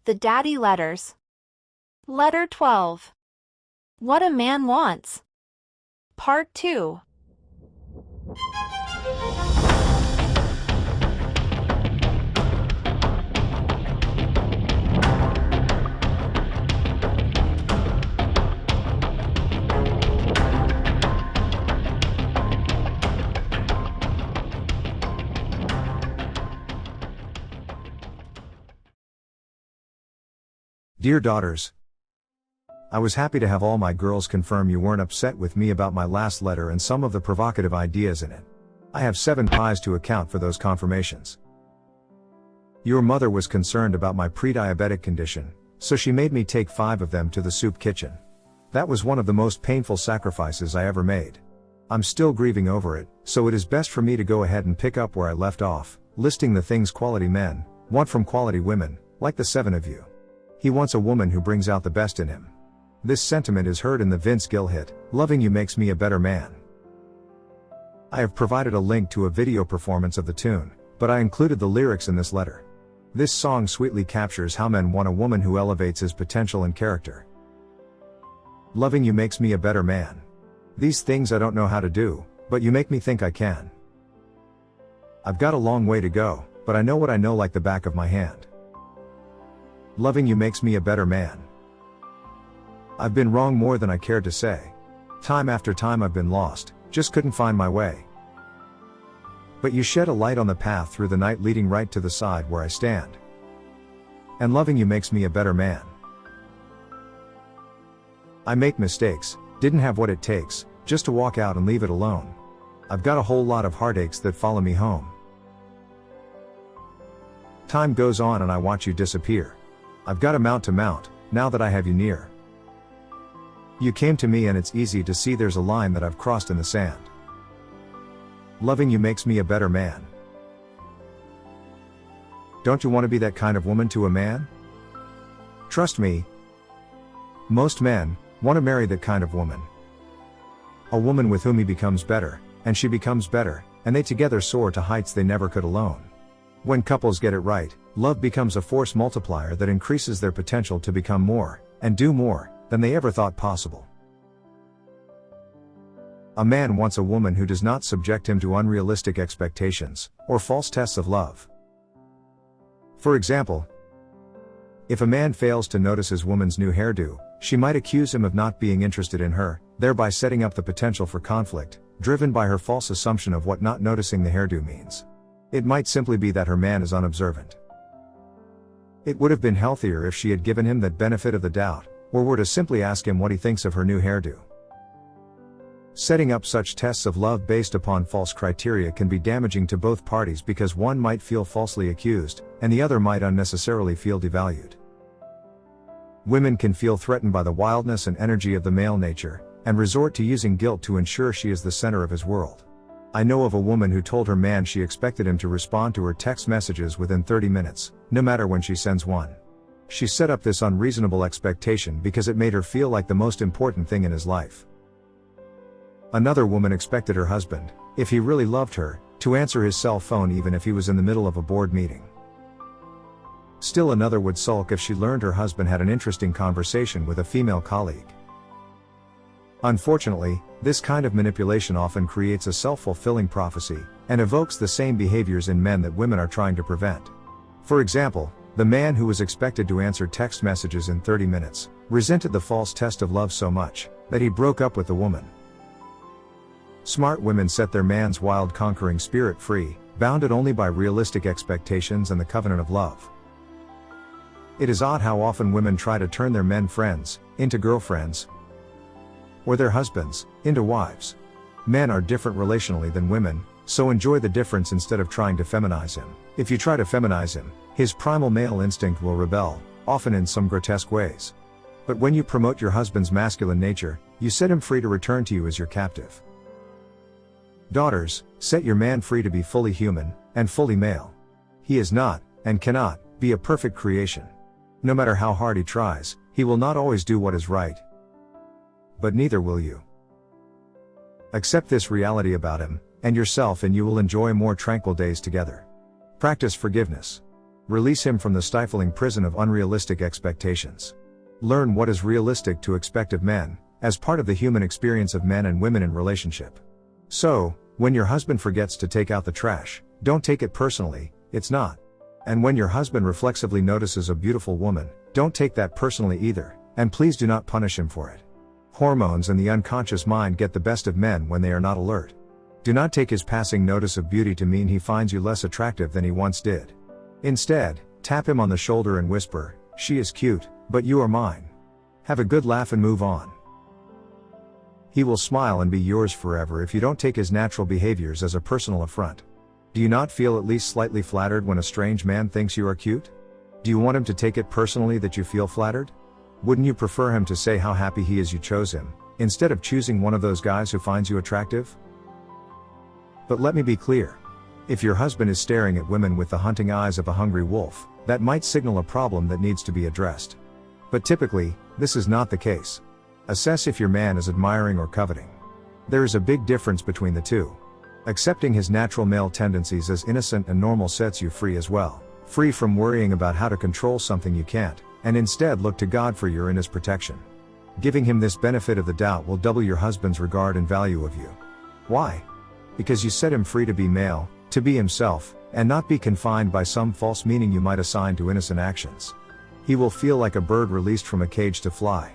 The Daddy Letters. Letter 12. What a Man Wants. Part 2. Dear daughters, I was happy to have all my girls confirm you weren't upset with me about my last letter and some of the provocative ideas in it. I have 7 pies to account for those confirmations. Your mother was concerned about my pre-diabetic condition, so she made me take 5 of them to the soup kitchen. That was one of the most painful sacrifices I ever made. I'm still grieving over it, so it is best for me to go ahead and pick up where I left off, listing the things quality men want from quality women, like the 7 of you. He wants a woman who brings out the best in him. This sentiment is heard in the Vince Gill hit, "Loving You Makes Me a Better Man." I have provided a link to a video performance of the tune, but I included the lyrics in this letter. This song sweetly captures how men want a woman who elevates his potential and character. Loving you makes me a better man. These things I don't know how to do, but you make me think I can. I've got a long way to go, but I know what I know like the back of my hand. Loving you makes me a better man. I've been wrong more than I cared to say. Time after time I've been lost, just couldn't find my way. But you shed a light on the path through the night leading right to the side where I stand. And loving you makes me a better man. I make mistakes, didn't have what it takes, just to walk out and leave it alone. I've got a whole lot of heartaches that follow me home. Time goes on and I watch you disappear. I've got a mount to mount, now that I have you near. You came to me and it's easy to see there's a line that I've crossed in the sand. Loving you makes me a better man. Don't you want to be that kind of woman to a man? Trust me. Most men want to marry that kind of woman. A woman with whom he becomes better, and she becomes better, and they together soar to heights they never could alone. When couples get it right, love becomes a force multiplier that increases their potential to become more, and do more, than they ever thought possible. A man wants a woman who does not subject him to unrealistic expectations, or false tests of love. For example, if a man fails to notice his woman's new hairdo, she might accuse him of not being interested in her, thereby setting up the potential for conflict, driven by her false assumption of what not noticing the hairdo means. It might simply be that her man is unobservant. It would have been healthier if she had given him that benefit of the doubt, or were to simply ask him what he thinks of her new hairdo. Setting up such tests of love based upon false criteria can be damaging to both parties because one might feel falsely accused, and the other might unnecessarily feel devalued. Women can feel threatened by the wildness and energy of the male nature, and resort to using guilt to ensure she is the center of his world. I know of a woman who told her man she expected him to respond to her text messages within 30 minutes, no matter when she sends one. She set up this unreasonable expectation because it made her feel like the most important thing in his life. Another woman expected her husband, if he really loved her, to answer his cell phone even if he was in the middle of a board meeting. Still another would sulk if she learned her husband had an interesting conversation with a female colleague. Unfortunately, this kind of manipulation often creates a self-fulfilling prophecy, and evokes the same behaviors in men that women are trying to prevent. For example, the man who was expected to answer text messages in 30 minutes, resented the false test of love so much, that he broke up with the woman. Smart women set their man's wild conquering spirit free, bounded only by realistic expectations and the covenant of love. It is odd how often women try to turn their men friends into girlfriends, or their husbands into wives. Men are different relationally than women, so enjoy the difference instead of trying to feminize him. If you try to feminize him, his primal male instinct will rebel, often in some grotesque ways. But when you promote your husband's masculine nature, you set him free to return to you as your captive. Daughters, set your man free to be fully human, and fully male. He is not, and cannot, be a perfect creation. No matter how hard he tries, he will not always do what is right. But neither will you. Accept this reality about him, and yourself, and you will enjoy more tranquil days together. Practice forgiveness. Release him from the stifling prison of unrealistic expectations. Learn what is realistic to expect of men, as part of the human experience of men and women in relationship. So, when your husband forgets to take out the trash, don't take it personally, it's not. And when your husband reflexively notices a beautiful woman, don't take that personally either, and please do not punish him for it. Hormones and the unconscious mind get the best of men when they are not alert. Do not take his passing notice of beauty to mean he finds you less attractive than he once did. Instead, tap him on the shoulder and whisper, "She is cute, but you are mine." Have a good laugh and move on. He will smile and be yours forever if you don't take his natural behaviors as a personal affront. Do you not feel at least slightly flattered when a strange man thinks you are cute? Do you want him to take it personally that you feel flattered? Wouldn't you prefer him to say how happy he is you chose him, instead of choosing one of those guys who finds you attractive? But let me be clear. If your husband is staring at women with the hunting eyes of a hungry wolf, that might signal a problem that needs to be addressed. But typically, this is not the case. Assess if your man is admiring or coveting. There is a big difference between the two. Accepting his natural male tendencies as innocent and normal sets you free as well, free from worrying about how to control something you can't, and instead look to God for your and his protection. Giving him this benefit of the doubt will double your husband's regard and value of you. Why? Because you set him free to be male, to be himself, and not be confined by some false meaning you might assign to innocent actions. He will feel like a bird released from a cage to fly.